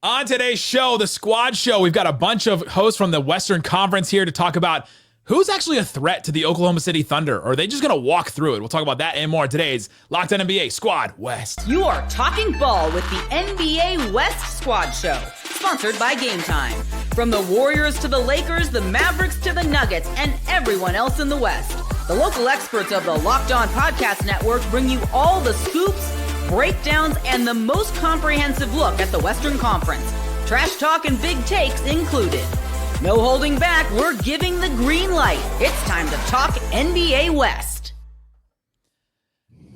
On today's show, the Squad Show, we've got a bunch of hosts from the Western Conference here to talk about who's actually a threat to the Oklahoma City Thunder, or are they just going to walk through it? We'll talk about that and more in today's Locked On NBA Squad West. You are talking ball with the NBA West Squad Show, sponsored by Game Time. From the Warriors to the Lakers, the Mavericks to the Nuggets, and everyone else in the West, the local experts of the Locked On Podcast Network bring you all the scoops, breakdowns, and the most comprehensive look at the Western Conference. Trash talk and big takes included. No holding back, we're giving the green light. It's time to talk NBA West.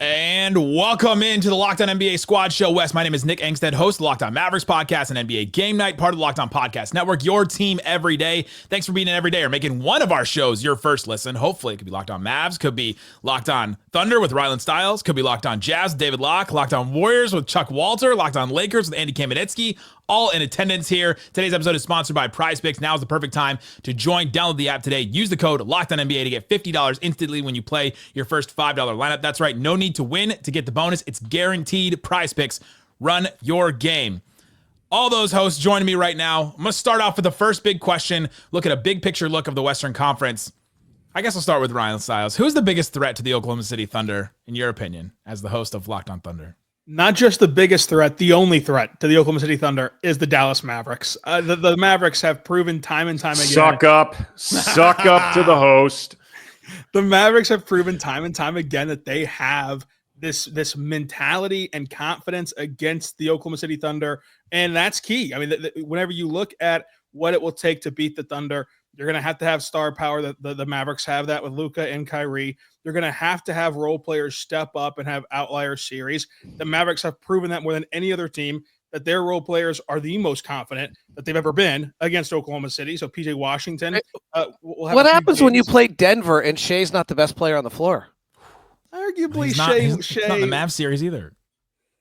And welcome into the Locked On NBA Squad Show West. My name is Nick Engstead, host of the Locked On Mavericks podcast and NBA Game Night, part of the Locked On Podcast Network, your team every day. Thanks for being in every day or making one of our shows your first listen. Hopefully it could be Locked On Mavs, could be Locked On Thunder with Rylan Stiles, could be Locked On Jazz with David Locke, Locked On Warriors with Chuck Walter, Locked On Lakers with Andy Kamenetsky, all in attendance here. Today's episode is sponsored by PrizePicks. Now is the perfect time to join. Download the app today. Use the code LOCKEDONNBA to get $50 instantly when you play your first $5 lineup. That's right. No need to win to get the bonus. It's guaranteed. PrizePicks. Run your game. All those hosts joining me right now. I'm going to start off with the first big question. Look at a big picture look of the Western Conference. I guess I'll start with Ryan Stiles. Who's the biggest threat to the Oklahoma City Thunder, in your opinion, as the host of Locked On Thunder? Not just the biggest threat, the only threat to the Oklahoma City Thunder is the Dallas Mavericks. The Mavericks have proven time and time again. Suck up to the host. The Mavericks have proven time and time again that they have this mentality and confidence against the Oklahoma City Thunder, and that's key. I mean, whenever you look at what it will take to beat the Thunder, you're going to have star power. The Mavericks have that with Luka and Kyrie. You're going to have role players step up and have outlier series. The Mavericks have proven that more than any other team, that their role players are the most confident that they've ever been against Oklahoma City. So PJ Washington. What happens when you play Denver and Shea's not the best player on the floor? Arguably, He's not in the Mavs series either.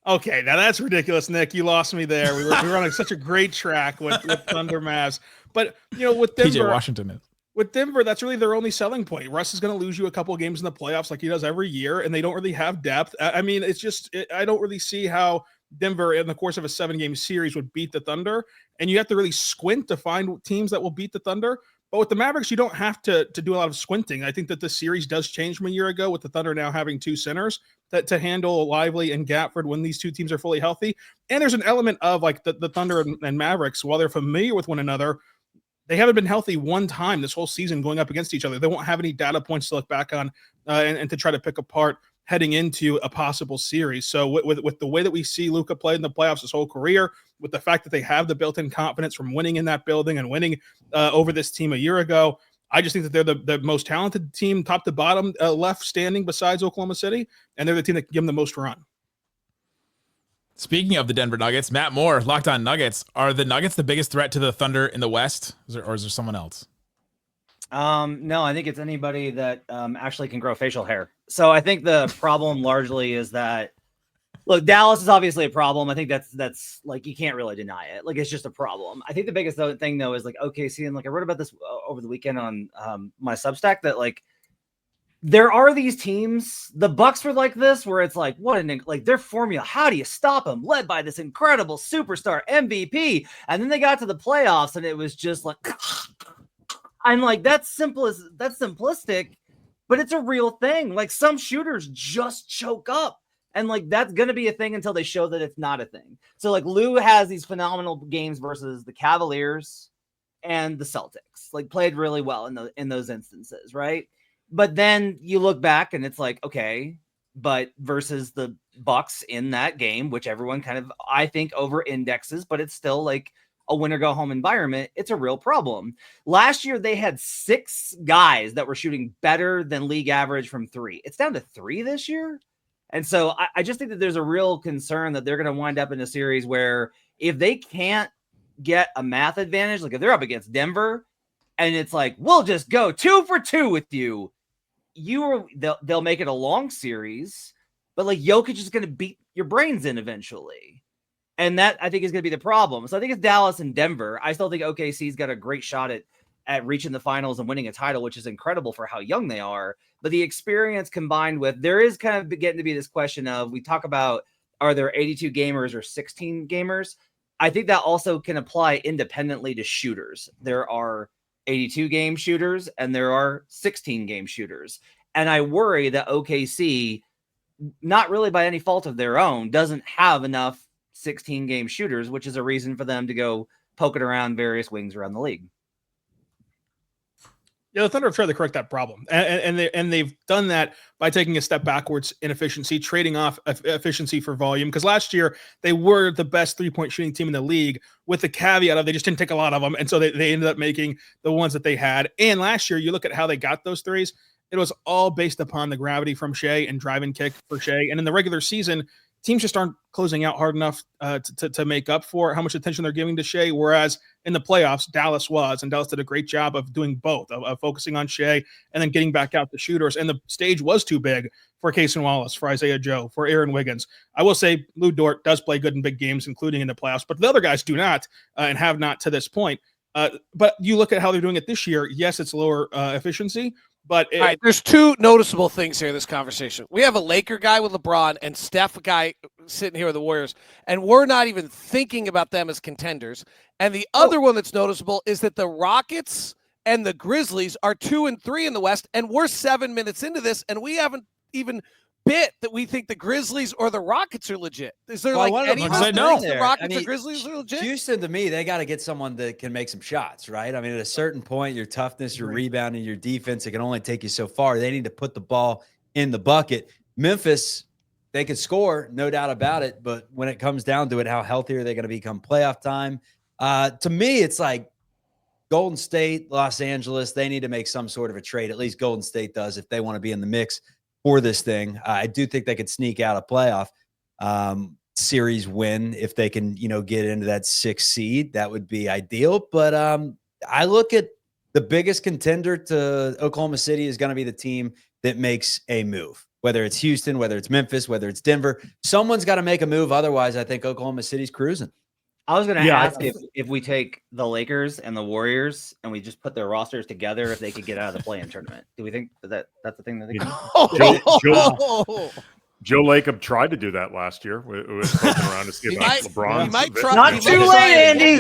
Okay, now that's ridiculous, Nick. You lost me there. We were on such a great track with Thunder Mavs. But, with Denver, PJ Washington is. With Denver, that's really their only selling point. Russ is going to lose you a couple of games in the playoffs like he does every year, and they don't really have depth. I mean, I don't really see how Denver, in the course of a 7-game series, would beat the Thunder. And you have to really squint to find teams that will beat the Thunder. But with the Mavericks, you don't have to do a lot of squinting. I think that the series does change from a year ago with the Thunder now having two centers to handle Lively and Gatford when these two teams are fully healthy. And there's an element of like the Thunder and Mavericks, while they're familiar with one another, they haven't been healthy one time this whole season going up against each other. They won't have any data points to look back on and to try to pick apart heading into a possible series. So with the way that we see Luka play in the playoffs his whole career, with the fact that they have the built-in confidence from winning in that building and winning over this team a year ago, I just think that they're the most talented team, top to bottom, left standing besides Oklahoma City, and they're the team that can give them the most run. Speaking of the Denver Nuggets, Matt Moore, Locked On Nuggets. Are the Nuggets the biggest threat to the Thunder in the West, or is there someone else? No, I think it's anybody that actually can grow facial hair. So I think the problem largely is that, look, Dallas is obviously a problem. I think that's like, you can't really deny it. Like, it's just a problem. I think the biggest thing though is like OKC, and like I wrote about this over the weekend on my Substack, that like there are these teams. The Bucks were like this, where it's like, like their formula. How do you stop them? Led by this incredible superstar MVP, and then they got to the playoffs, and it was just like, I'm like, that's simplistic, but it's a real thing. Like, some shooters just choke up, and like that's gonna be a thing until they show that it's not a thing. So like Lou has these phenomenal games versus the Cavaliers and the Celtics, like played really well in those instances, right? But then you look back and it's like, okay, but versus the Bucks in that game, which everyone kind of, I think, over indexes, but it's still like a win or go home environment. It's a real problem. Last year, they had 6 guys that were shooting better than league average from 3. It's down to 3 this year. And so I just think that there's a real concern that they're going to wind up in a series where if they can't get a math advantage, like if they're up against Denver and it's like, we'll just go 2 for 2 with you, they'll make it a long series, but like Jokic is going to beat your brains in eventually. And that, I think, is going to be the problem. So I think it's Dallas and Denver. I still think OKC's got a great shot at reaching the finals and winning a title, which is incredible for how young they are. But the experience combined with, there is kind of getting to be this question of, we talk about, are there 82 gamers or 16 gamers? I think that also can apply independently to shooters. There are 82 game shooters and there are 16 game shooters. And I worry that OKC, not really by any fault of their own, doesn't have enough 16 game shooters, which is a reason for them to go poking around various wings around the league. Yeah, the Thunder have tried to correct that problem, and they've done that by taking a step backwards in efficiency, trading off efficiency for volume. Because last year they were the best 3-point shooting team in the league, with the caveat of they just didn't take a lot of them, and so they ended up making the ones that they had. And last year, you look at how they got those threes; it was all based upon the gravity from Shea and drive and kick for Shea. And in the regular season, teams just aren't closing out hard enough to make up for how much attention they're giving to Shea. Whereas in the playoffs, Dallas did a great job of doing both, of focusing on Shea and then getting back out the shooters. And the stage was too big for Cason Wallace, for Isaiah Joe, for Aaron Wiggins. I will say Lou Dort does play good in big games, including in the playoffs, but the other guys do not and have not to this point. But you look at how they're doing it this year. Yes, it's lower efficiency. But all right, there's two noticeable things here in this conversation. We have a Laker guy with LeBron and Steph guy sitting here with the Warriors, and we're not even thinking about them as contenders. And the other one that's noticeable is that the Rockets and the Grizzlies are 2 and 3 in the West, and we're 7 minutes into this, and we haven't even bit that we think the Grizzlies or the Rockets are legit. Is there any of us that thinks the Rockets or Grizzlies are legit? Houston, to me, they got to get someone that can make some shots, right? I mean, at a certain point, your toughness, your rebounding, your defense, it can only take you so far. They need to put the ball in the bucket. Memphis, they could score, no doubt about it. But when it comes down to it, how healthy are they going to become playoff time? To me, it's like Golden State, Los Angeles, they need to make some sort of a trade. At least Golden State does if they want to be in the mix for this thing. I do think they could sneak out a playoff series win if they can, get into that 6th seed. That would be ideal. But I look at the biggest contender to Oklahoma City is going to be the team that makes a move, whether it's Houston, whether it's Memphis, whether it's Denver. Someone's got to make a move. Otherwise, I think Oklahoma City's cruising. I was going to ask if we take the Lakers and the Warriors and we just put their rosters together, if they could get out of the play-in tournament. Do we think that's the thing that they can do? Joe Lacob tried to do that last year. We were poking around to see about LeBron. Not too late, Andy.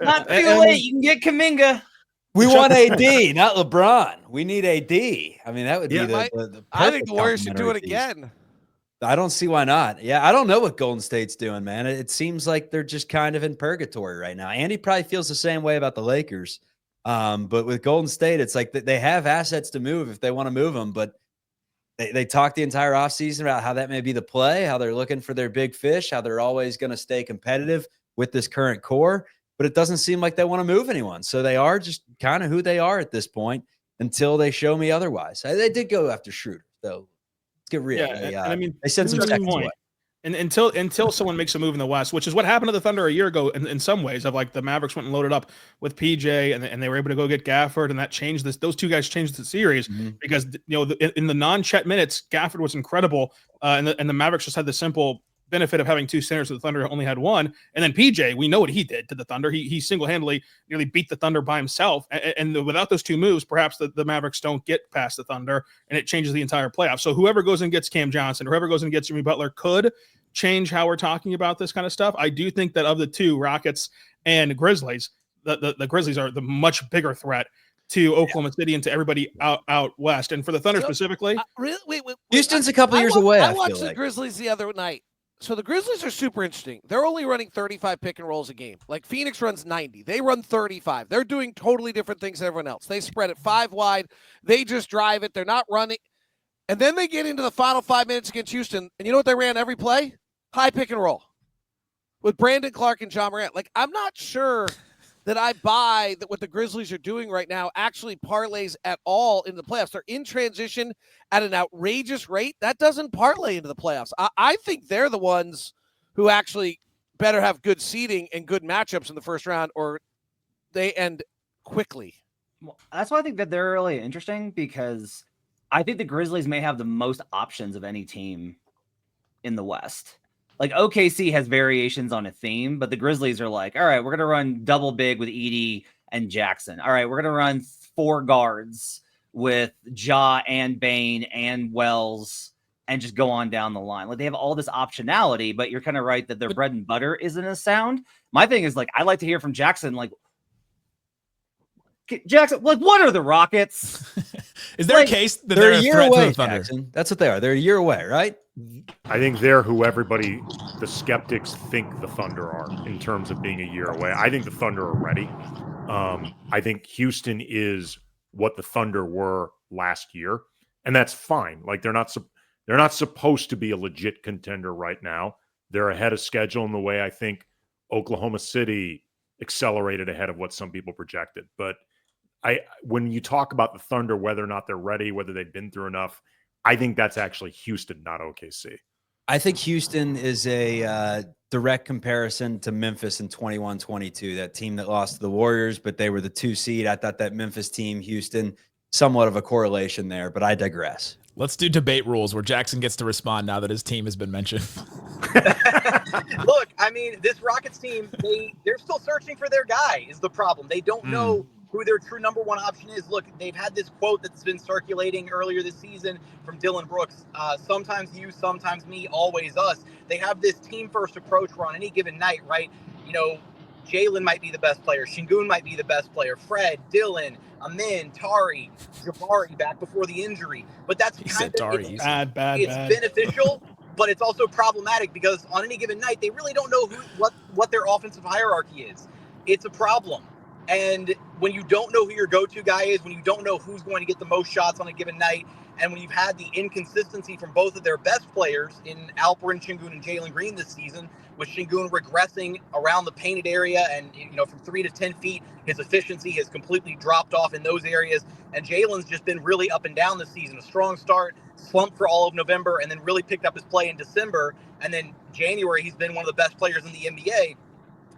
Not too late. You can get Kuminga. We want AD, not LeBron. We need AD. I mean, that would be the I think the Warriors should do it again. I don't see why not. Yeah, I don't know what Golden State's doing, man. It seems like they're just kind of in purgatory right now. Andy probably feels the same way about the Lakers. But with Golden State, it's like they have assets to move if they want to move them. But they talked the entire offseason about how that may be the play, how they're looking for their big fish, how they're always going to stay competitive with this current core. But it doesn't seem like they want to move anyone. So they are just kind of who they are at this point until they show me otherwise. They did go after Schroeder, though. Get real. Yeah, and I mean, they sent some seconds away. And until someone makes a move in the West, which is what happened to the Thunder a year ago in some ways, of like the Mavericks went and loaded up with PJ and they were able to go get Gafford, and that changed this. Those two guys changed the series because in the non-Chet minutes, Gafford was incredible, and the Mavericks just had the simple benefit of having two centers. So the Thunder only had one, and then PJ, we know what he did to the Thunder. He single-handedly nearly beat the Thunder by himself, and without those two moves, perhaps the Mavericks don't get past the Thunder, and it changes the entire playoff. So whoever goes and gets Cam Johnson, whoever goes and gets Jimmy Butler could change how we're talking about this kind of stuff. I do think that of the two, Rockets and Grizzlies, the Grizzlies are the much bigger threat to Oklahoma City and to everybody out west. And for the Thunder specifically, wait, Houston's a couple years away. I watched the Grizzlies the other night. So the Grizzlies are super interesting. They're only running 35 pick and rolls a game. Like Phoenix runs 90. They run 35. They're doing totally different things than everyone else. They spread it 5 wide. They just drive it. They're not running. And then they get into the final 5 minutes against Houston. And you know what they ran every play? High pick and roll with Brandon Clark and John Morant. Like, I'm not sure that I buy that what the Grizzlies are doing right now actually parlays at all in the playoffs. They're in transition at an outrageous rate. That doesn't parlay into the playoffs. I think they're the ones who actually better have good seeding and good matchups in the first round, or they end quickly. Well, that's why I think that they're really interesting, because I think the Grizzlies may have the most options of any team in the West. Like OKC has variations on a theme, but the Grizzlies are like, all right, we're going to run double big with Edey and Jackson. All right, we're going to run 4 guards with Ja and Bane and Wells and just go on down the line. Like they have all this optionality, but you're kind of right that their bread and butter isn't as sound. My thing is like, I like to hear from Jackson, like, Jackson, like, what are the Rockets? Is there a case that they're a year away, to the Thunder? Jackson. That's what they are. They're a year away, right? I think they're who everybody, the skeptics, think the Thunder are in terms of being a year away. I think the Thunder are ready. I think Houston is what the Thunder were last year, and that's fine. Like they're not supposed to be a legit contender right now. They're ahead of schedule in the way I think Oklahoma City accelerated ahead of what some people projected. But when you talk about the Thunder, whether or not they're ready, whether they've been through enough, I think that's actually Houston, not OKC. I think Houston is a direct comparison to Memphis in 21-22, that team that lost to the Warriors, but they were the 2 seed. I thought that Memphis team, Houston, somewhat of a correlation there, but I digress. Let's do debate rules where Jackson gets to respond now that his team has been mentioned. Look, I mean, this Rockets team, they're still searching for their guy is the problem. They don't know who their true number one option is. Look, they've had this quote that's been circulating earlier this season from Dylan Brooks. Sometimes you, sometimes me, always us. They have this team-first approach where on any given night, right, you know, Jalen might be the best player. Shingun might be the best player. Fred, Dylan, Amin, Tari, Jabari back before the injury. But that's kind of bad. It's beneficial, but it's also problematic because on any given night, they really don't know what their offensive hierarchy is. It's a problem. And when you don't know who your go-to guy is, when you don't know who's going to get the most shots on a given night, and when you've had the inconsistency from both of their best players in Alperen Şengün and Jalen Green this season, with Şengün regressing around the painted area and, you know, from 3 to 10 feet, his efficiency has completely dropped off in those areas. And Jalen's just been really up and down this season. A strong start, slumped for all of November, and then really picked up his play in December. And then January, he's been one of the best players in the NBA.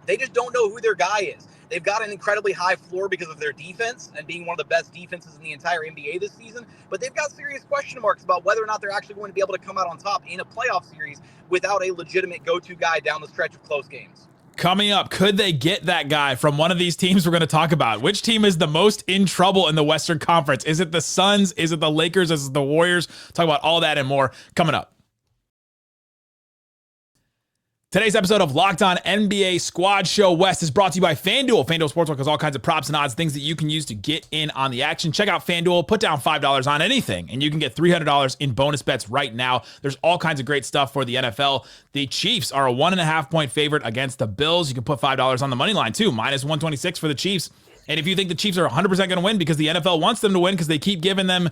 They just don't know who their guy is. They've got an incredibly high floor because of their defense and being one of the best defenses in the entire NBA this season. But they've got serious question marks about whether or not they're actually going to be able to come out on top in a playoff series without a legitimate go-to guy down the stretch of close games. Coming up, could they get that guy from one of these teams we're going to talk about? Which team is the most in trouble in the Western Conference? Is it the Suns? Is it the Lakers? Is it the Warriors? Talk about all that and more coming up. Today's episode of Locked On NBA Squad Show West is brought to you by FanDuel. FanDuel Sportsbook has all kinds of props and odds, things that you can use to get in on the action. Check out FanDuel, put down $5 on anything, and you can get $300 in bonus bets right now. There's all kinds of great stuff for the NFL. The Chiefs are a 1.5-point favorite against the Bills. You can put $5 on the money line too, minus 126 for the Chiefs. And if you think the Chiefs are 100% going to win because the NFL wants them to win because they keep giving them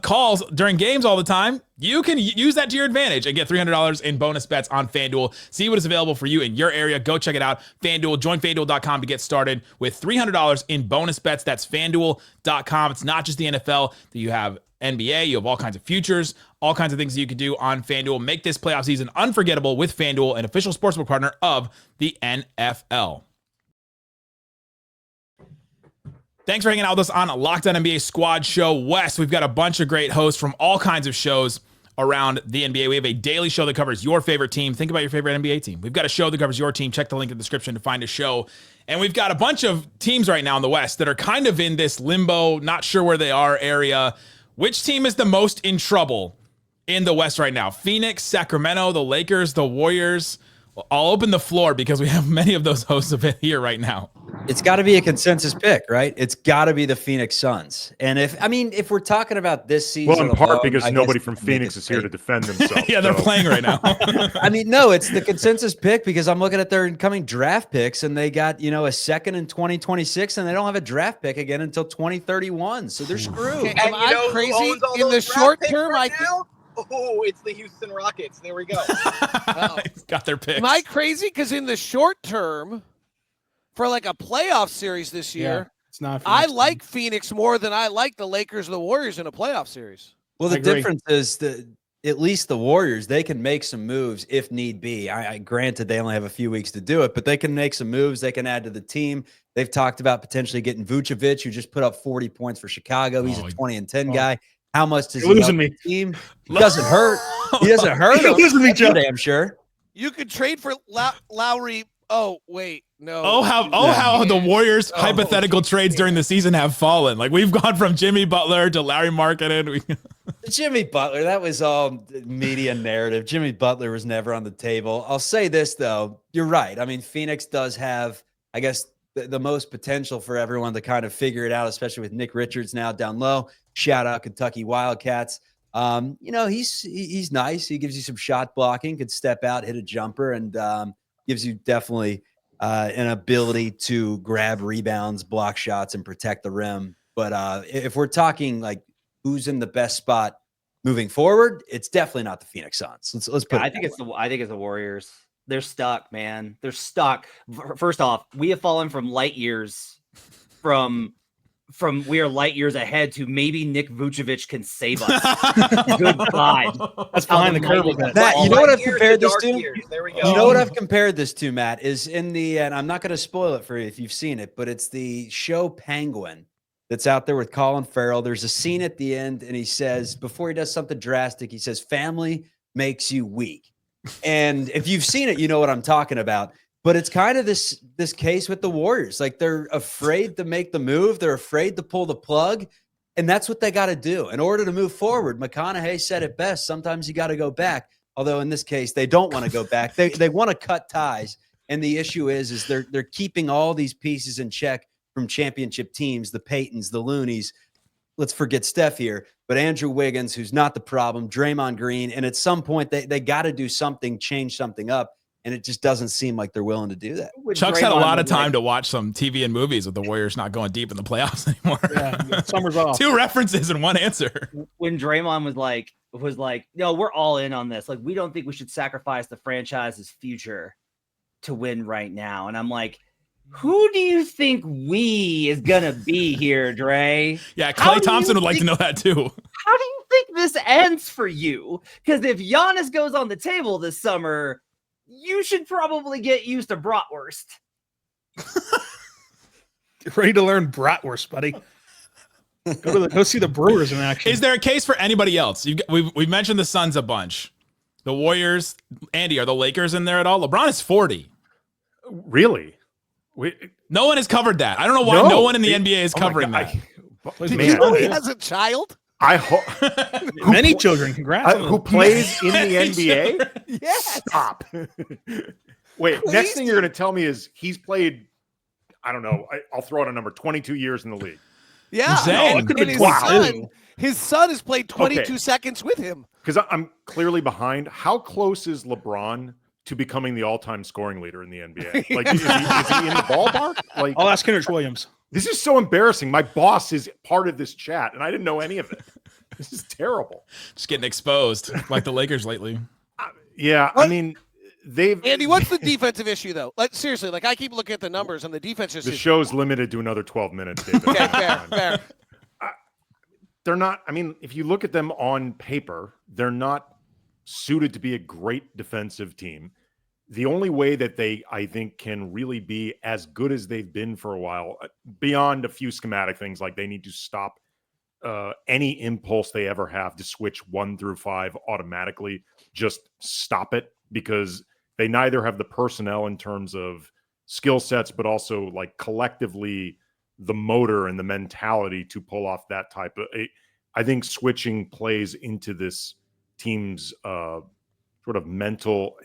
calls during games all the time, you can use that to your advantage and get $300 in bonus bets on FanDuel. See what is available for you in your area. Go check it out. FanDuel. Join FanDuel.com to get started with $300 in bonus bets. That's FanDuel.com. It's not just the NFL that you have NBA. You have all kinds of futures, all kinds of things that you can do on FanDuel. Make this playoff season unforgettable with FanDuel, an official sportsbook partner of the NFL. Thanks for hanging out with us on Locked On NBA Squad Show West. We've got a bunch of great hosts from all kinds of shows around the NBA. We have a daily show that covers your favorite team. Think about your favorite NBA team. We've got a show that covers your team. Check the link in the description to find a show. And we've got a bunch of teams right now in the West that are kind of in this limbo, not sure where they are area. Which team is the most in trouble in the West right now? Phoenix, Sacramento, the Lakers, the Warriors. I'll open the floor because we have many of those hosts of it here right now. It's got to be a consensus pick, right? It's got to be the Phoenix Suns. And if we're talking about this season, well, in part because nobody from Phoenix is here to defend themselves. Yeah, they're playing right now. No, it's the consensus pick because I'm looking at their incoming draft picks and they got, a second in 2026 and they don't have a draft pick again until 2031. So they're screwed. Okay, am I crazy? In the short term, it's the Houston Rockets. There we go. He's got their picks. Am I crazy? Because in the short term, for like a playoff series this year, it's not. I like Phoenix more than I like the Lakers or the Warriors in a playoff series. Well, the difference is that at least the Warriors, they can make some moves if need be. I granted they only have a few weeks to do it, but they can make some moves. They can add to the team. They've talked about potentially getting Vucevic, who just put up 40 points for Chicago. He's a 20-10 guy. How much does he help the team? He doesn't hurt. He doesn't hurt. You're losing me, Joe. Damn sure. You could trade for Lowry. Oh, wait. No. How the Warriors' hypothetical trades during the season have fallen. Like, we've gone from Jimmy Butler to Larry Markkinen. Jimmy Butler, that was all media narrative. Jimmy Butler was never on the table. I'll say this, though. You're right. I mean, Phoenix does have, I guess, the most potential for everyone to kind of figure it out, especially with Nick Richards now down low. Shout out Kentucky Wildcats. He's nice. He gives you some shot blocking, could step out, hit a jumper, and gives you definitely an ability to grab rebounds, block shots, and protect the rim. But if we're talking like who's in the best spot moving forward, it's definitely not the Phoenix Suns. Let's put. I think it's the Warriors. They're stuck, man. They're stuck. First off, we have fallen from light years from we are light years ahead to maybe Nick Vucevic can save us. Good God. That's behind the curve. Matt, you know what I've Years compared to this dark to? years. There we go. You know what I've compared this to, Matt, is and I'm not going to spoil it for you if you've seen it, but it's the show Penguin that's out there with Colin Farrell. There's a scene at the end, and he says, before he does something drastic, he says, family makes you weak. And if you've seen it, you know what I'm talking about. But it's kind of this case with the Warriors. Like, they're afraid to make the move. They're afraid to pull the plug. And that's what they got to do in order to move forward. McConaughey said it best. Sometimes you got to go back. Although in this case, they don't want to go back. They want to cut ties. And the issue is they're keeping all these pieces in check from championship teams, the Paytons, the Loonies. Let's forget Steph here, but Andrew Wiggins, who's not the problem, Draymond Green. And at some point, they got to do something, change something up. And it just doesn't seem like they're willing to do that. Chuck's had a lot of time to watch some TV and movies with the Warriors not going deep in the playoffs anymore. Yeah, summer's off. 2 references and 1 answer. When Draymond was like, no, we're all in on this. Like, we don't think we should sacrifice the franchise's future to win right now. And I'm like, who do you think we is gonna be here, Dre? Yeah, Klay Thompson would like to know that too. How do you think this ends for you? Because if Giannis goes on the table this summer, you should probably get used to bratwurst. Get ready to learn bratwurst, buddy. Go see the Brewers in action. Is there a case for anybody else? We've mentioned the Suns a bunch. The Warriors. Andy, are the Lakers in there at all? LeBron is 40. Really? No one has covered that. I don't know why no one in the NBA is covering that. Did you know he has a child? I hope many children. Congrats. who plays in the NBA? Yes. Stop. Wait, next thing you're going to tell me is he's played, I don't know, I'll throw out a number, 22 years in the league. Yeah. Insane. And his son has played 22 seconds with him. Because I'm clearly behind. How close is LeBron to becoming the all-time scoring leader in the NBA? Like, is he in the ballpark? Like, I'll ask Kenrich Williams. This is so embarrassing. My boss is part of this chat, and I didn't know any of it. This is terrible. Just getting exposed like the Lakers lately. Yeah, I mean, Andy, what's the defensive issue, though? Like, seriously, like, I keep looking at the numbers, and the defense is... The show's limited to another 12 minutes, David. Okay, fair. They're not, I mean, if you look at them on paper, they're not suited to be a great defensive team. The only way that they, I think, can really be as good as they've been for a while, beyond a few schematic things, like they need to stop any impulse they ever have to switch 1 through 5 automatically, just stop it, because they neither have the personnel in terms of skill sets, but also like collectively the motor and the mentality to pull off that type of. I think switching plays into this team's sort of mental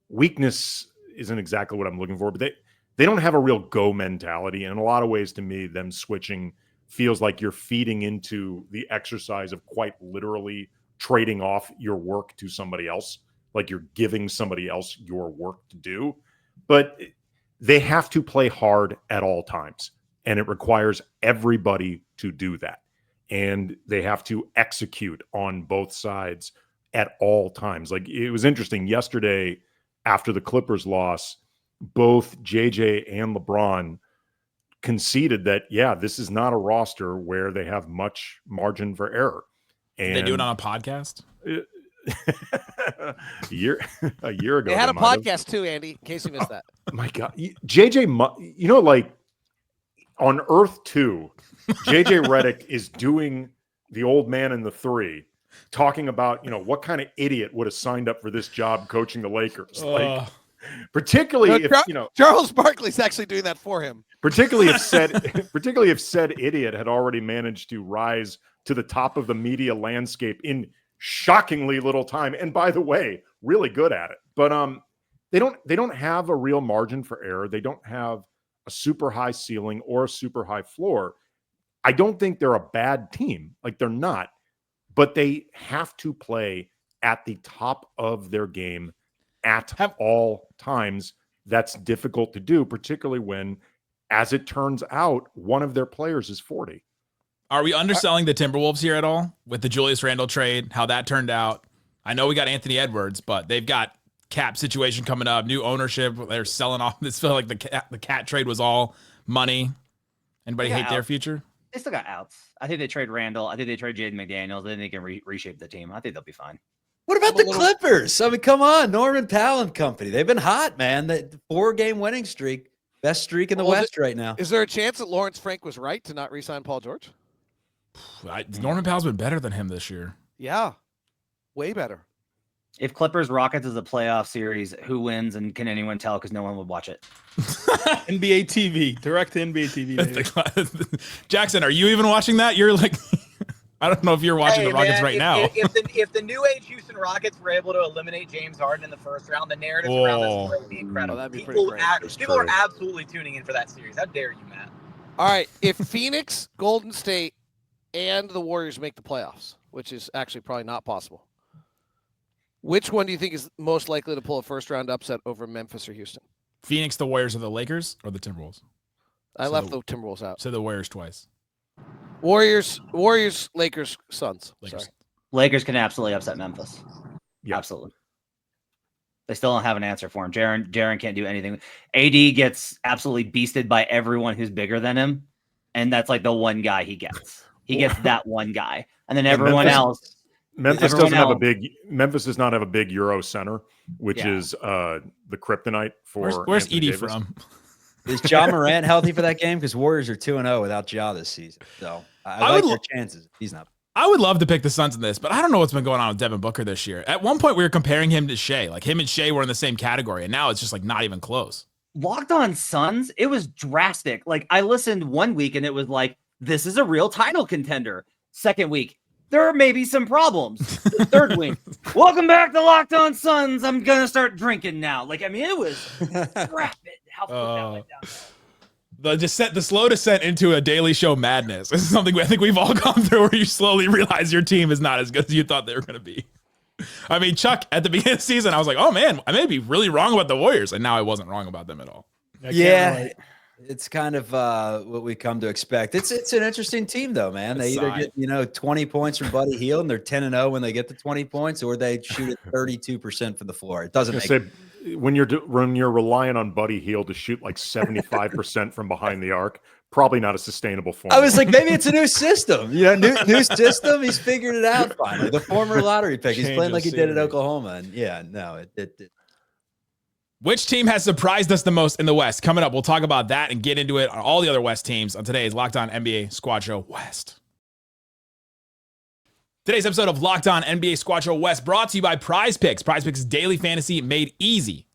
weakness. Isn't exactly what I'm looking for, but they don't have a real go mentality. And in a lot of ways, to me, them switching feels like you're feeding into the exercise of quite literally trading off your work to somebody else, like you're giving somebody else your work to do. But they have to play hard at all times, and it requires everybody to do that. And they have to execute on both sides at all times. Like, it was interesting yesterday after the Clippers loss, both JJ and LeBron conceded that, yeah, this is not a roster where they have much margin for error. And they do it on a podcast? a year ago. They had a podcast too, Andy, in case you missed that. My God. JJ, you know, like on Earth 2, JJ Redick is doing the old man in the 3, talking about, you know, what kind of idiot would have signed up for this job coaching the Lakers. Like, particularly if, you know, Charles Barkley's actually doing that for him. Particularly if said idiot had already managed to rise to the top of the media landscape in shockingly little time. And by the way, really good at it. But they don't have a real margin for error. They don't have a super high ceiling or a super high floor. I don't think they're a bad team. Like, they're not, but they have to play at the top of their game at all times. That's difficult to do, particularly when, as it turns out, one of their players is 40. Are we underselling the Timberwolves here at all with the Julius Randle trade, how that turned out? I know we got Anthony Edwards, but they've got cap situation coming up, new ownership. They're selling off. This felt like the cat trade was all money. Anybody hate their future? They still got outs. I think they trade Randall. I think they trade Jaden McDaniels. Then they can reshape the team. I think they'll be fine. What about the Clippers? I mean, come on, Norman Powell and company. They've been hot, man. The 4-game winning streak, best streak in the West right now. Is there a chance that Lawrence Frank was right to not re-sign Paul George? Norman Powell's been better than him this year. Yeah, way better. If Clippers Rockets is a playoff series, who wins and can anyone tell? Because no one would watch it. NBA TV, direct to NBA TV. Jackson, are you even watching that? You're like, I don't know if you're watching the Rockets right now. If the new age Houston Rockets were able to eliminate James Harden in the first round, the narrative around this would be incredible. That'd be People are great. absolutely tuning in for that series. How dare you, Matt? All right, if Phoenix, Golden State, and the Warriors make the playoffs, which is actually probably not possible, which one do you think is most likely to pull a first-round upset over Memphis or Houston? Phoenix, the Warriors, or the Lakers, or the Timberwolves? I left the Timberwolves out. So the Warriors twice. Warriors, Lakers, Suns. Sorry. Lakers can absolutely upset Memphis. Yeah. Absolutely. They still don't have an answer for him. Jaren can't do anything. AD gets absolutely beasted by everyone who's bigger than him, and that's like the one guy he gets. He gets that one guy, and then everyone else. Memphis does not have a big Euro center, which is the kryptonite for. Where's Anthony Edie Davis. from? Is Ja Morant healthy for that game? Because Warriors are 2-0 without Ja this season. So I like their chances. He's not. I would love to pick the Suns in this, but I don't know what's been going on with Devin Booker this year. At one point, we were comparing him to Shea. Like, him and Shea were in the same category, and now it's just like not even close. Locked on Suns, it was drastic. Like, I listened one week and it was like, this is a real title contender. Second week, there are maybe some problems. The third week, welcome back to Locked On Suns. I'm going to start drinking now. Like, I mean, it was rapid how quick that went down. The slow descent into a Daily Show madness. This is something I think we've all gone through, where you slowly realize your team is not as good as you thought they were going to be. I mean, Chuck, at the beginning of the season, I was like, oh man, I may be really wrong about the Warriors. And now I wasn't wrong about them at all. Yeah. It's kind of what we come to expect. It's an interesting team, though, man. They either get 20 points from Buddy Hield and they're 10-0 when they get the 20 points, or they shoot at 32% from the floor. It doesn't make sense. When you're relying on Buddy Hield to shoot like 75% from behind the arc, probably not a sustainable form. I was like, maybe it's a new system. New system. He's figured it out finally. The former lottery pick. He's playing like he did at Oklahoma, and it. Which team has surprised us the most in the West? Coming up, we'll talk about that and get into it on all the other West teams on today's Locked On NBA Squad Show West. Today's episode of Locked On NBA Squad Show West brought to you by Prize Picks. Prize Picks is daily fantasy made easy.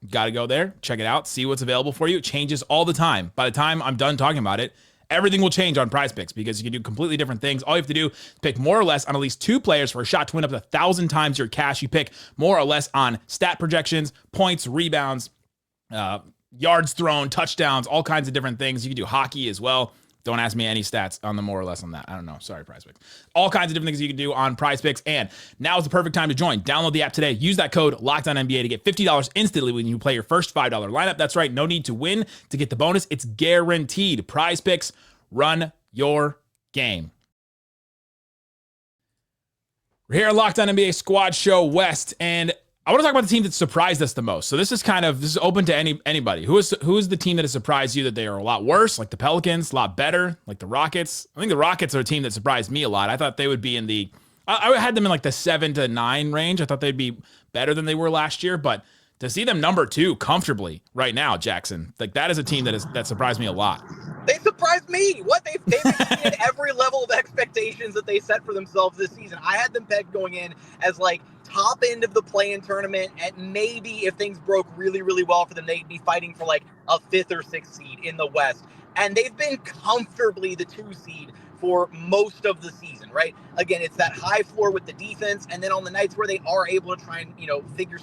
Got to go there, check it out, see what's available for you. It changes all the time. By the time I'm done talking about it, everything will change on Prize Picks because you can do completely different things. All you have to do is pick more or less on at least 2 players for a shot to win up to 1,000 times your cash. You pick more or less on stat projections, points, rebounds, yards thrown, touchdowns, all kinds of different things. You can do hockey as well. Don't ask me any stats on the more or less on that. I don't know. Sorry, Prize Picks. All kinds of different things you can do on Prize Picks. And now is the perfect time to join. Download the app today. Use that code LOCKEDONNBA to get $50 instantly when you play your first $5 lineup. That's right. No need to win to get the bonus. It's guaranteed. Prize Picks. Run your game. We're here at Locked On NBA Squad Show West, and I want to talk about the team that surprised us the most. So this is open to anybody. Who is the team that has surprised you that they are a lot worse, like the Pelicans, a lot better, like the Rockets? I think the Rockets are a team that surprised me a lot. I thought they would be I had them in like the 7 to 9 range. I thought they'd be better than they were last year, but to see them number 2 comfortably right now, Jackson, like that is a team that surprised me a lot. They surprised me. They've exceeded every level of expectations that they set for themselves this season. I had them pegged going in as like top end of the play-in tournament, and maybe if things broke really, really well for them, they'd be fighting for like a 5th or 6th seed in the West. And they've been comfortably the 2 seed for most of the season, right? Again, it's that high floor with the defense, and then on the nights where they are able to try and, figure,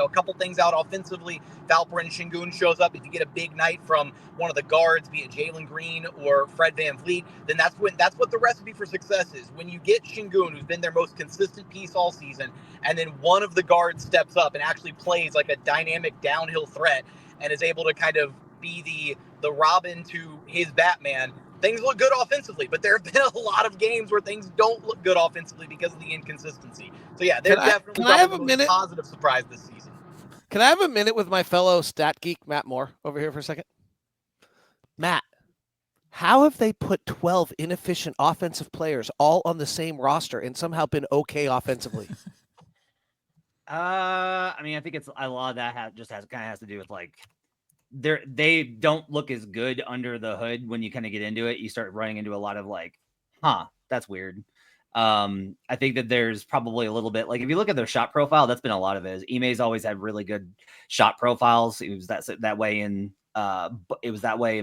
a couple things out offensively, Valperin Şengün shows up. If you get a big night from one of the guards, be it Jalen Green or Fred VanVleet, then that's what the recipe for success is. When you get Şengün, who's been their most consistent piece all season, and then one of the guards steps up and actually plays like a dynamic downhill threat and is able to kind of be the Robin to his Batman, things look good offensively. But there have been a lot of games where things don't look good offensively because of the inconsistency. So yeah, they're definitely the most positive surprise this season. Can I have a minute with my fellow stat geek, Matt Moore, over here for a second? Matt, how have they put 12 inefficient offensive players all on the same roster and somehow been okay offensively? I mean, I think it's a lot of that has to do with like they don't look as good under the hood. When you kind of get into it, you start running into a lot of like, that's weird. I think that there's probably a little bit like if you look at their shot profile, that's been a lot of it. Ime's always had really good shot profiles. It was that way in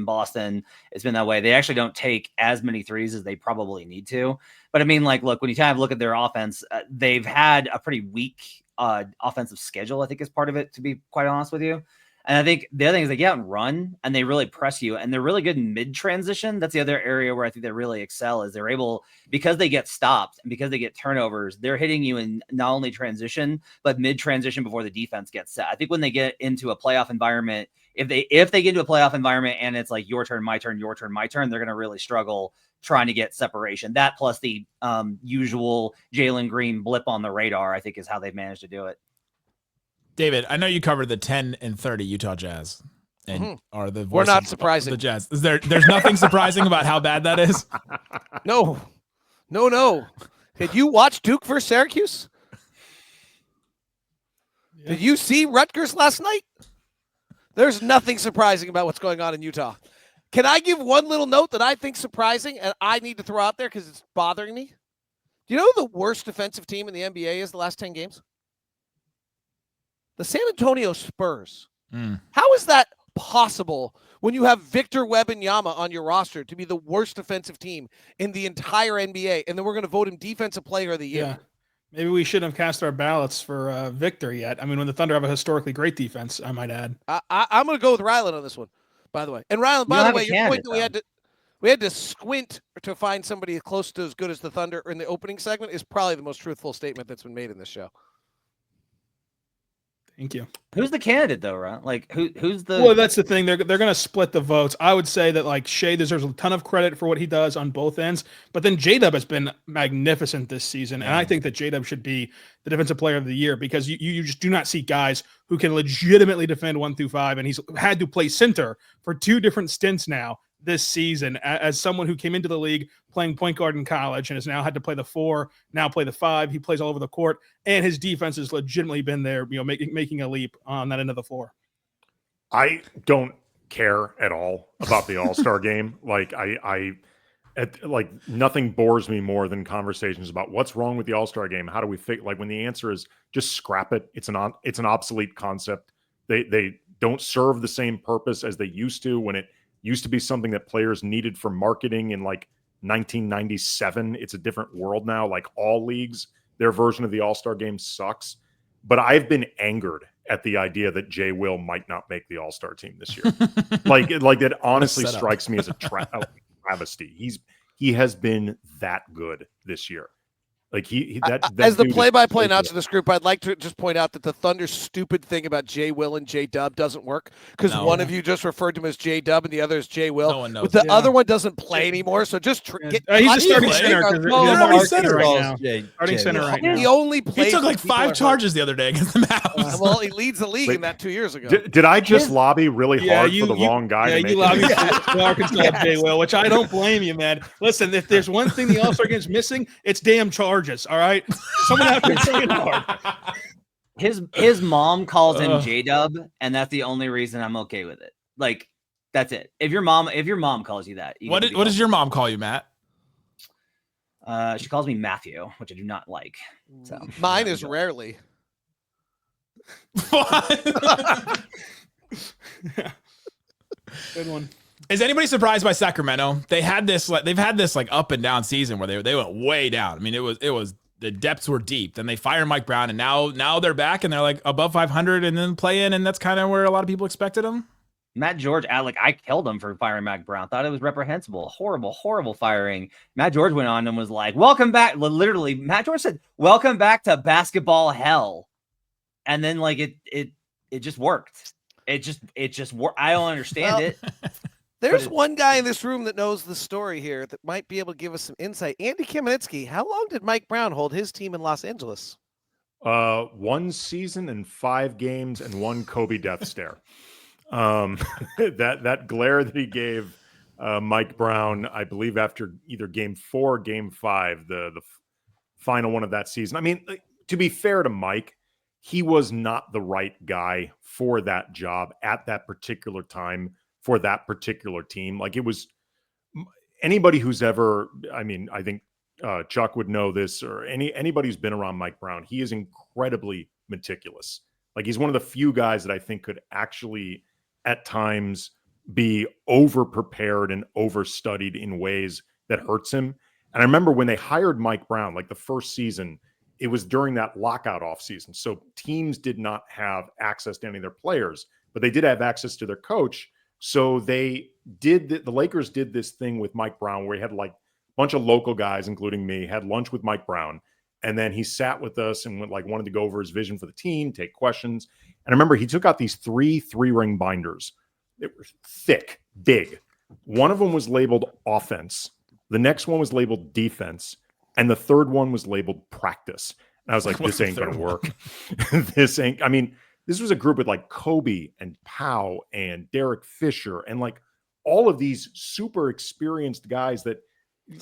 Boston. It's been that way. They actually don't take as many threes as they probably need to. But I mean, like, look, when you kind of look at their offense, they've had a pretty weak offensive schedule, I think is part of it, to be quite honest with you. And I think the other thing is they get out and run and they really press you, and they're really good in mid transition. That's the other area where I think they really excel is they're able, because they get stopped and because they get turnovers, they're hitting you in not only transition, but mid transition before the defense gets set. I think when they get into a playoff environment, if they get into a playoff environment and it's like your turn, my turn, your turn, my turn, they're going to really struggle trying to get separation. That plus the usual Jalen Green blip on the radar, I think is how they've managed to do it. David, I know you covered the 10-30 Utah Jazz and are the voice We're not surprising. The Jazz. There's nothing surprising about how bad that is? No. Did you watch Duke versus Syracuse? Yeah. Did you see Rutgers last night? There's nothing surprising about what's going on in Utah. Can I give one little note that I think surprising and I need to throw out there because it's bothering me? Do you know who the worst defensive team in the NBA is the last 10 games? The San Antonio Spurs. How is that possible when you have Victor Wembanyama on your roster to be the worst defensive team in the entire NBA, and then we're going to vote him Defensive Player of the Year? Yeah. Maybe we shouldn't have cast our ballots for Victor yet. I mean, when the Thunder have a historically great defense, I might add. I'm going to go with Ryland on this one, by the way. And Ryland, by the way, your point that we had to squint to find somebody close to as good as the Thunder in the opening segment is probably the most truthful statement that's been made in this show. Thank you. Who's the candidate though, right? Like who's the? Well, that's the thing. They're going to split the votes. I would say that like Shea deserves a ton of credit for what he does on both ends, but then J-Dub has been magnificent this season, and I think that J-Dub should be the Defensive Player of the Year because you just do not see guys who can legitimately defend 1 through 5, and he's had to play center for 2 different stints now this season as someone who came into the league playing point guard in college and has now had to play the 4, now play the 5. He plays all over the court, and his defense has legitimately been there, making a leap on that end of the floor. I don't care at all about the All-Star game. Like like nothing bores me more than conversations about what's wrong with the All-Star game. How do we fix? Like when the answer is just scrap it. It's an obsolete concept. They don't serve the same purpose as they used to when it used to be something that players needed for marketing in like 1997. It's a different world now. Like all leagues, their version of the All-Star game sucks. But I've been angered at the idea that Jay Will might not make the All-Star team this year. like that honestly strikes me as a travesty. He has been that good this year. Like that as the play-by-play announcer of this group, I'd like to just point out that the Thunder's stupid thing about Jay Will and J Dub doesn't work because one of you just referred to him as J Dub and the other is Jay Will. No one knows. But the other one doesn't play anymore, so just get. He's a starting center. Starting center right now. He only plays. He took like 5 charges the other day against the Mavs. Well, he leads the league in that 2 years ago. Did I just lobby really hard for the wrong guy? Yeah, you lobbied for Arkansas Jay Will, which I don't blame you, man. Listen, if there's one thing the All-Star game's missing, it's damn charges. All right. Someone out there saying hard. His mom calls him J-Dub, and that's the only reason I'm okay with it. Like, that's it. If your mom calls you that, what does your mom call you, Matt? She calls me Matthew, which I do not like. So mine is rarely. Good one. Is anybody surprised by Sacramento? They've had this like up and down season where they went way down. I mean, it was the depths were deep. Then they fired Mike Brown, and now they're back and they're like above 500 and then play in, and that's kind of where a lot of people expected them. Matt George, I killed him for firing Mike Brown. Thought it was reprehensible. Horrible firing. Matt George went on and was like, welcome back. Literally, Matt George said, welcome back to basketball hell. And then like it just worked. It just worked. I don't understand it. There's one guy in this room that knows the story here that might be able to give us some insight. Andy Kamenetsky, how long did Mike Brown hold his team in Los Angeles? 1 season and 5 games and 1 Kobe death stare. That glare that he gave Mike Brown, I believe after either game 4 or game 5, the final one of that season. I mean, to be fair to Mike, he was not the right guy for that job at that particular time for that particular team. Like, it was anybody who's ever, I mean, I think Chuck would know this, or anybody who's been around Mike Brown. He is incredibly meticulous. Like, he's one of the few guys that I think could actually at times be over prepared and overstudied in ways that hurts him. And I remember when they hired Mike Brown, like the first season, it was during that lockout offseason. So teams did not have access to any of their players, but they did have access to their coach. So the Lakers did this thing with Mike Brown where he had like a bunch of local guys, including me, had lunch with Mike Brown. And then he sat with us and wanted to go over his vision for the team, take questions. And I remember he took out these 3-ring binders. They were thick, big. One of them was labeled offense. The next one was labeled defense. And the third one was labeled practice. And I was like, this ain't going to work. This ain't, I mean, this was a group with like Kobe and Powell and Derek Fisher and like all of these super experienced guys that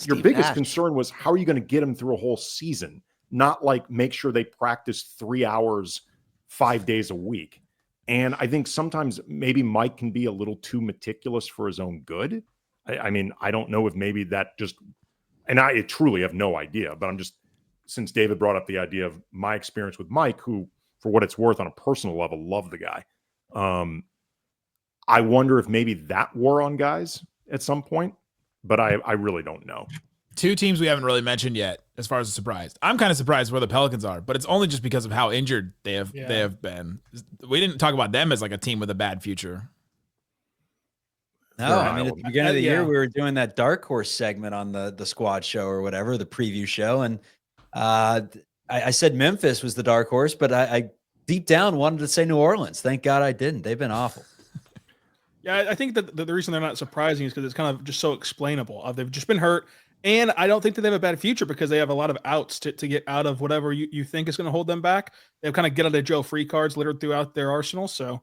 your biggest concern was, how are you going to get them through a whole season? Not like make sure they practice 3 hours, 5 days a week. And I think sometimes maybe Mike can be a little too meticulous for his own good. I mean, I don't know if maybe that just, and I truly have no idea, but I'm just, since David brought up the idea of my experience with Mike, who, for what it's worth on a personal level, love the guy. I wonder if maybe that wore on guys at some point, but I really don't know. 2 teams we haven't really mentioned yet as far as a surprise. I'm kind of surprised where the Pelicans are, but it's only just because of how injured they have been. We didn't talk about them as like a team with a bad future. No, I mean, at the beginning of the year, we were doing that dark horse segment on the squad show or whatever, the preview show. And I said Memphis was the dark horse, but I deep down wanted to say New Orleans. Thank God I didn't. They've been awful. Yeah, I think that the reason they're not surprising is because it's kind of just so explainable. They've just been hurt. And I don't think that they have a bad future because they have a lot of outs to get out of whatever you think is going to hold them back. They have kind of get out of jail free cards littered throughout their arsenal. So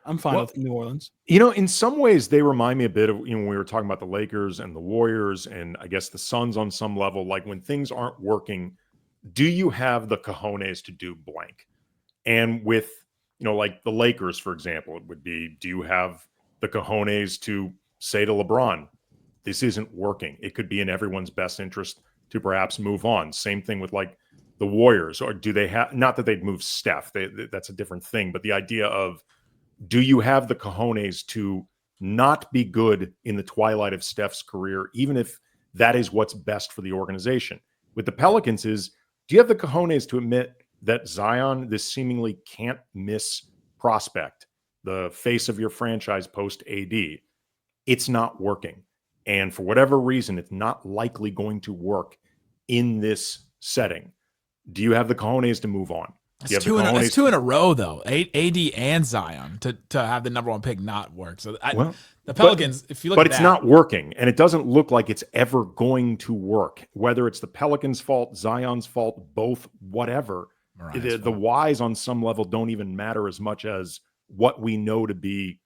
I'm fine with New Orleans. You know, in some ways, they remind me a bit of, when we were talking about the Lakers and the Warriors and I guess the Suns on some level. Like, when things aren't working, do you have the cojones to do blank? And with, like the Lakers, for example, it would be, do you have the cojones to say to LeBron, this isn't working? It could be in everyone's best interest to perhaps move on. Same thing with like the Warriors. Or do they have, not that they'd move Steph, that's a different thing, but the idea of, do you have the cojones to not be good in the twilight of Steph's career, even if that is what's best for the organization? With the Pelicans is, do you have the cojones to admit that Zion, this seemingly can't miss prospect, the face of your franchise post AD, it's not working? And for whatever reason, it's not likely going to work in this setting. Do you have the cojones to move on? That's 2 in a row, though. AD and Zion to have the number 1 pick not work. So the Pelicans, if you look, but it's not working, and it doesn't look like it's ever going to work. Whether it's the Pelicans' fault, Zion's fault, both, whatever. The whys on some level don't even matter as much as what we know to be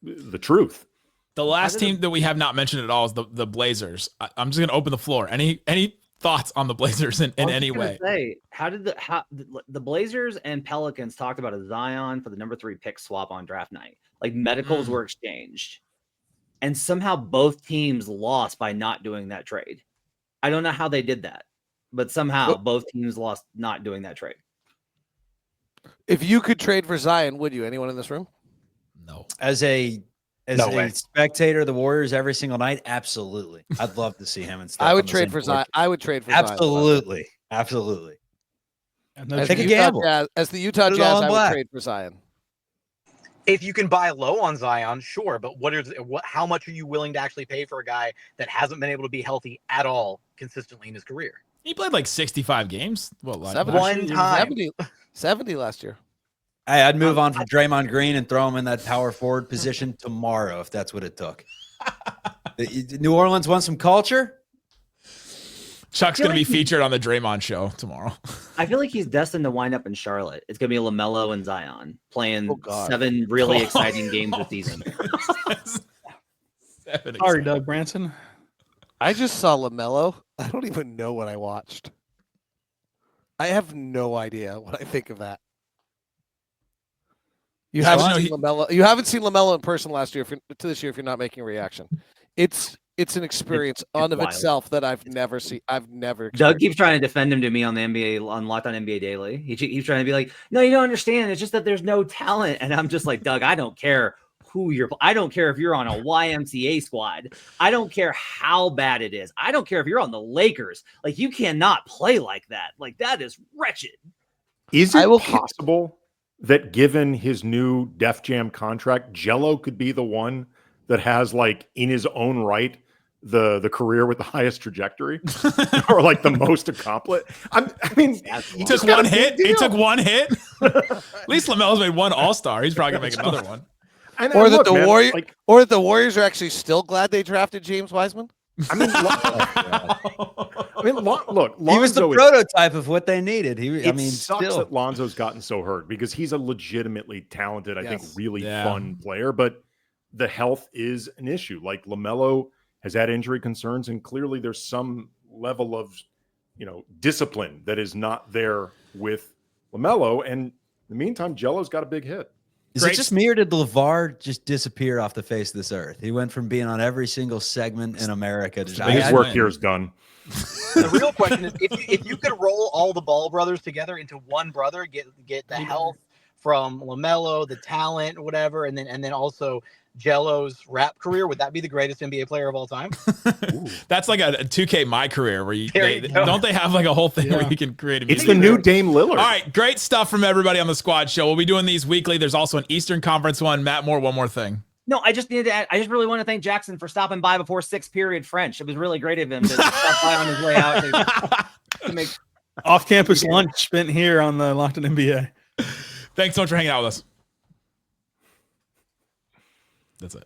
the truth. The last team that we have not mentioned at all is the Blazers. I'm just going to open the floor. Any thoughts on the Blazers in any way? How did the Blazers and Pelicans talked about a Zion for the number 3 pick swap on draft night? Like, medicals were exchanged, and somehow both teams lost by not doing that trade. I don't know how they did that, but somehow both teams lost not doing that trade. If you could trade for Zion, would you? Anyone in this room? No. As a As No a way. spectator of the Warriors every single night, absolutely. I'd love to see him and stuff. I would trade for Zion. I would trade for Zion. Absolutely. Absolutely. And As Take the a Utah gamble. Jazz, as the Utah Put it all Jazz, in I would black. trade for Zion. If you can buy low on Zion, sure, but how much are you willing to actually pay for a guy that hasn't been able to be healthy at all consistently in his career? He played like 65 games. Well, like 70, One time. 70 last year. Hey, I'd move on from Draymond Green and throw him in that power forward position tomorrow if that's what it took. New Orleans wants some culture. Chuck's going to be featured on the Draymond show tomorrow. I feel like he's destined to wind up in Charlotte. It's going to be LaMelo and Zion playing Oh, God. 7 really exciting games this season. Sorry, Doug Branson. I just saw LaMelo. I don't even know what I watched. I have no idea what I think of that. You haven't seen LaMelo. You haven't seen LaMelo in person this year. If you're not making a reaction, it's an experience on of wild. itself that I've never seen. I've never. Doug keeps trying to defend him to me on the NBA, on Locked On NBA Daily. He's trying to be like, no, you don't understand. It's just that there's no talent. And I'm just like, Doug, I don't care I don't care if you're on a YMCA squad. I don't care how bad it is. I don't care if you're on the Lakers. Like, you cannot play like that. Like, that is wretched. Is it possible that given his new Def Jam contract, Jello could be the one that has, like, in his own right, the career with the highest trajectory or like the most accomplished? I mean, he took one hit. He took one hit. At least LaMelo's made one All-Star. He's probably gonna make another one. Or that the Warriors are actually still glad they drafted James Wiseman. I mean, look, Lonzo He was the prototype of what they needed. Sucks that Lonzo's gotten so hurt because he's a legitimately talented, I think, really fun player. But the health is an issue. Like, LaMelo has had injury concerns, and clearly there's some level of, discipline that is not there with LaMelo. And in the meantime, Jello's got a big hit. Is it just me, or did LeVar just disappear off the face of this earth? He went from being on every single segment in America to his work here is done. The real question is, if you could roll all the Ball brothers together into one brother, get the health from LaMelo, the talent, whatever, and then also Jello's rap career, would that be the greatest NBA player of all time? That's like a 2K My Career where don't they have like a whole thing where you can create a It's the new Dame Lillard. All right, great stuff from everybody on the Squad Show. We'll be doing these weekly. There's also an Eastern Conference one. Matt Moore, one more thing. No, I just really want to thank Jackson for stopping by before 6th period French. It was really great of him to stop by on his way out to make Off-campus lunch spent here on the Locked On NBA. Thanks so much for hanging out with us. That's it.